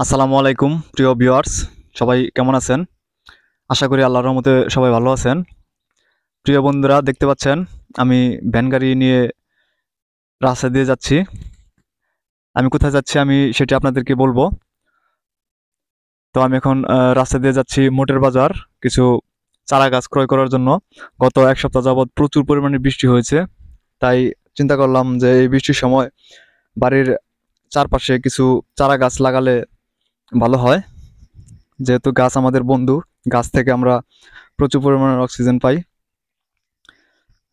আসসালামু আলাইকুম প্রিয় ভিউয়ার্স, সবাই কেমন আছেন? আশা করি আল্লাহর রহমতে সবাই ভালো আছেন। প্রিয় বন্ধুরা, দেখতে পাচ্ছেন আমি ভ্যান গাড়ি নিয়ে রাস্তা দিয়ে যাচ্ছি। আমি কোথায় যাচ্ছি আমি সেটি আপনাদেরকে বলবো। তো আমি এখন রাস্তা দিয়ে যাচ্ছি মোটের বাজার কিছু চারা গাছ ক্রয় করার জন্য। গত এক সপ্তাহ যাবৎ প্রচুর পরিমাণে বৃষ্টি হয়েছে, তাই চিন্তা করলাম যে এই বৃষ্টির সময় বাড়ির চারপাশে কিছু চারা গাছ লাগালে ভালো হয়। যেহেতু গাছ আমাদের বন্ধু, গাছ থেকে আমরা প্রচুর পরিমাণের অক্সিজেন পাই,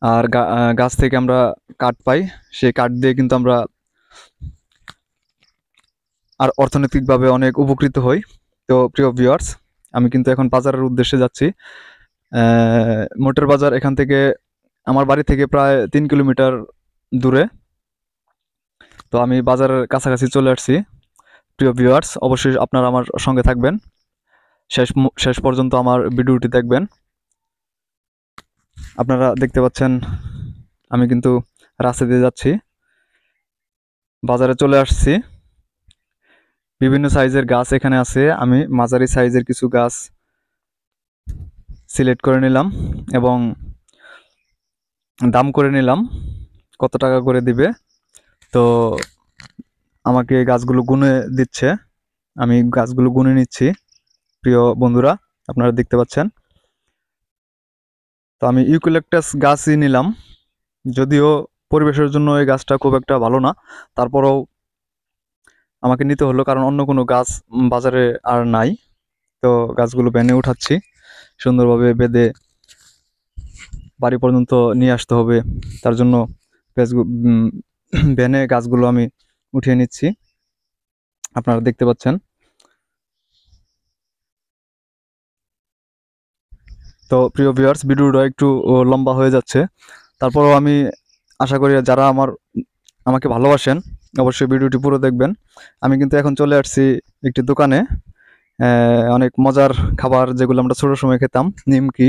আর গাছ থেকে আমরা কাঠ পাই। সেই কাঠ দিয়ে কিন্তু আমরা আর অর্থনৈতিকভাবে অনেক উপকৃত হই। তো প্রিয় ভিউয়ার্স, আমি কিন্তু এখন বাজারের উদ্দেশ্যে যাচ্ছি। মোটের বাজার এখান থেকে আমার বাড়ি থেকে প্রায় 3 কিলোমিটার দূরে। তো আমি বাজারের কাছাকাছি চলে আসছি। প্রিয় ভিউয়ার্স, অবশ্যই আপনারা আমার সঙ্গে থাকবেন, শেষ পর্যন্ত আমার ভিডিওটি দেখবেন। আপনারা দেখতে পাচ্ছেন আমি কিন্তু রাস্তা দিয়ে যাচ্ছি, বাজারে চলে আসছি। বিভিন্ন সাইজের গাছ এখানে আছে, আমি মাঝারি সাইজের কিছু গাছ সিলেক্ট করে নিলাম এবং দাম করে নিলাম কত টাকা করে দিবে। তো আমাকে গাছগুলো গুনে দিচ্ছে, আমি গাছগুলো গুনে নিচ্ছি। প্রিয় বন্ধুরা, আপনারা দেখতে পাচ্ছেন। তো আমি ইউক্যালিপটাস গাছই নিলাম, যদিও পরিবেশের জন্য এই গাছটা খুব একটা ভালো না, তারপরেও আমাকে নিতে হলো, কারণ অন্য কোনো গাছ বাজারে আর নাই। তো গাছগুলো ভ্যানে উঠাচ্ছি, সুন্দরভাবে বেঁধে বাড়ি পর্যন্ত নিয়ে আসতে হবে। তার জন্য ভ্যানে গাছগুলো আমি উঠিয়ে নিচ্ছি, আপনারা দেখতে পাচ্ছেন। তো প্রিয় ভিউয়ার্স, ভিডিওটা একটু লম্বা হয়ে যাচ্ছে, তারপরেও আমি আশা করি যারা আমাকে ভালোবাসেন অবশ্যই ভিডিওটি পুরো দেখবেন। আমি কিন্তু এখন চলে আসছি একটি দোকানে, অনেক মজার খাবার যেগুলো আমরা ছোট সময় খেতাম, নিমকি,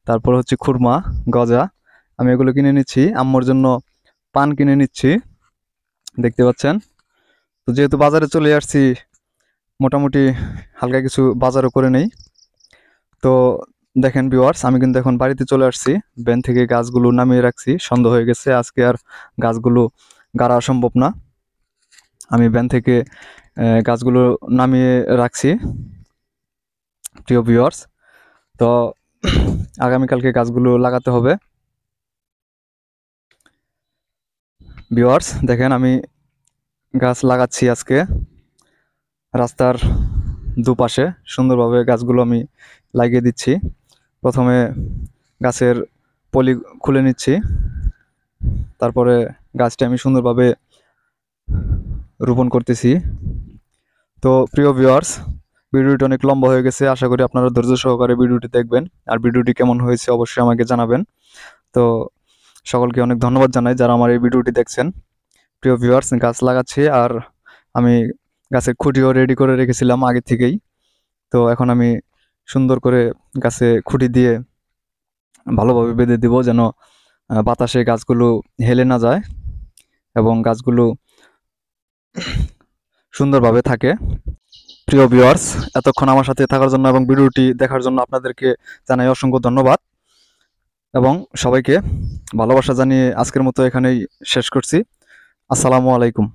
তারপর হচ্ছে খুরমা, গজা, আমি এগুলো কিনে নিচ্ছি। আম্মুর জন্য পান কিনে নিচ্ছি, দেখতে পাচ্ছেন। তো যেহেতু বাজারে চলে আসছি, মোটামুটি হালকা কিছু বাজারও করে নেই। তো দেখেন ভিউয়ার্স, আমি কিন্তু এখন বাড়িতে চলে আসছি, ভ্যান থেকে গাছগুলো নামিয়ে রাখছি। সন্ধ্যা হয়ে গেছে, আজকে আর গাছগুলো গাড়া সম্ভব না। আমি ভ্যান থেকে গাছগুলো নামিয়ে রাখছি। প্রিয় ভিউয়ার্স, তো আগামীকালকে গাছগুলো লাগাতে হবে। ভিউয়ার্স দেখেন, আমি গাছ লাগাচ্ছি আজকে রাস্তার দুপাশে, সুন্দরভাবে গাছগুলো আমি লাগিয়ে দিচ্ছি। প্রথমে গাছের পলি খুলে নিচ্ছি, তারপরে গাছটি আমি সুন্দরভাবে রোপণ করতেছি। তো প্রিয় ভিউয়ার্স, ভিডিওটি অনেক লম্বা হয়ে গেছে, আশা করি আপনারা ধৈর্য সহকারে ভিডিওটি দেখবেন, আর ভিডিওটি কেমন হয়েছে অবশ্যই আমাকে জানাবেন। তো সকলকে অনেক ধন্যবাদ জানাই যারা আমার এই ভিডিওটি দেখছেন। প্রিয় ভিউয়ার্স, গাছ লাগাচ্ছি, আর আমি গাছের খুঁটিও রেডি করে রেখেছিলাম আগে থেকেই। তো এখন আমি সুন্দর করে গাছে খুঁটি দিয়ে ভালোভাবে বেঁধে দিব, যেন বাতাসে গাছগুলো হেলে না যায় এবং গাছগুলো সুন্দরভাবে থাকে। প্রিয় ভিউয়ার্স, এতক্ষণ আমার সাথে থাকার জন্য এবং ভিডিওটি দেখার জন্য আপনাদেরকে জানাই অসংখ্য ধন্যবাদ, এবং সবাইকে ভালোবাসা জানিয়ে আজকের মতো এখানেই শেষ করছি। আসসালামু আলাইকুম।